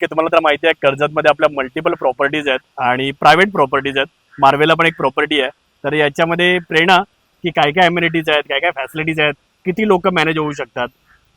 की तुम्हाला तर माहिती आहे कर्जतमध्ये आपल्या मल्टिपल प्रॉपर्टीज आहेत आणि प्रायव्हेट प्रॉपर्टीज आहेत. मार्वेला पण एक प्रॉपर्टी आहे. तर याच्यामध्ये प्रेरणा की काय काय अम्युनिटीज आहेत, काय काय फॅसिलिटीज आहेत, किती लोक मॅनेज होऊ शकतात.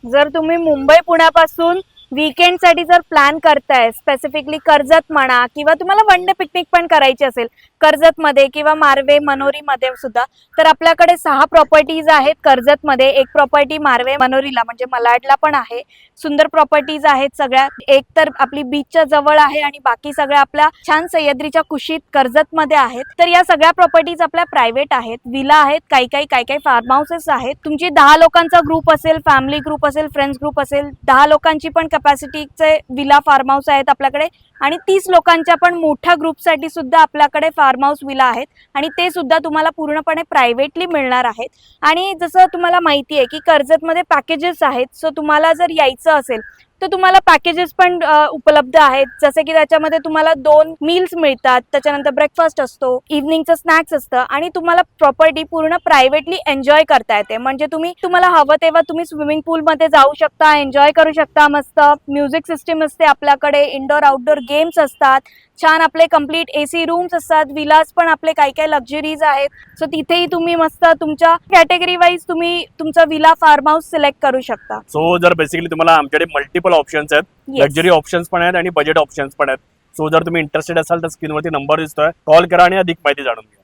जर तुम्ही मुंबई पुण्यापासून वीकेंड साठी जर प्लॅन करताय, स्पेसिफिकली कर्जत म्हणा किंवा तुम्हाला वन डे पिकनिक पण करायची असेल कर्जत मध्ये किंवा मार्वे मनोरी मध्ये सुद्धा, तर आपल्याकडे 6 प्रॉपर्टीज आहेत कर्जत मध्ये. एक प्रॉपर्टी मार्वे मनोरीला म्हणजे मलाडला पण आहे. सुंदर प्रॉपर्टीज आहेत सगळ्या. एक तर आपली बीचच्या जवळ आहे आणि बाकी सगळ्या आपल्या छान सह्याद्रीच्या कुशीत कर्जत मध्ये आहेत. तर या सगळ्या प्रॉपर्टीज आपल्या प्रायव्हेट आहेत, विला आहेत, काही काही फार्म हाऊसेस आहेत. तुमची 10 लोकांचा ग्रुप असेल, फॅमिली ग्रुप असेल, फ्रेंड्स ग्रुप असेल, 10 लोकांची पण कॅपॅसिटीचे विला फार्म हाऊस आहेत आपल्याकडे आणि 30 लोकांच्या पण मोठ्या ग्रुपसाठी सुद्धा आपल्याकडे फार्म हाऊस विला आहेत आणि ते सुद्धा तुम्हाला पूर्णपणे प्रायव्हेटली मिळणार आहेत. आणि जसं तुम्हाला माहिती आहे की कर्जतमध्ये पॅकेजेस आहेत. सो तुम्हाला जर यायचं असेल तर तुम्हाला पॅकेजेस पण उपलब्ध आहेत. जसे की त्याच्यामध्ये तुम्हाला 2 मील्स मिळतात, त्याच्यानंतर ब्रेकफास्ट असतो, इव्हनिंगचं स्नॅक्स असतं आणि तुम्हाला प्रॉपर्टी पूर्ण प्रायव्हेटली एन्जॉय करता येते. म्हणजे तुम्हाला हवं तेव्हा तुम्ही स्विमिंग पूलमध्ये जाऊ शकता, एन्जॉय करू शकता. मस्त म्युझिक सिस्टीम असते आपल्याकडे, इंडोर आउटडोर गेम्स असतात, छान आपले कम्प्लीट एसी रूम्स असतात. विलास पण आपले काही लक्झरीज आहेत. सो तिथेही तुम्ही मस्त तुमच्या कॅटेगरी वाईज तुम्ही तुमचा विला फार्म हाऊस सिलेक्ट करू शकता. सो जर बेसिकली तुम्हाला आमच्याकडे मल्टिपल ऑप्शन्स आहेत, Yes. लक्झरी ऑप्शन्स पण आहेत आणि बजेट ऑप्शन्स पण आहेत. सो जर तुम्ही इंटरेस्टेड असाल तर स्क्रीनवरती नंबर दिसतोय, कॉल करा आणि अधिक माहिती जाणून घ्या.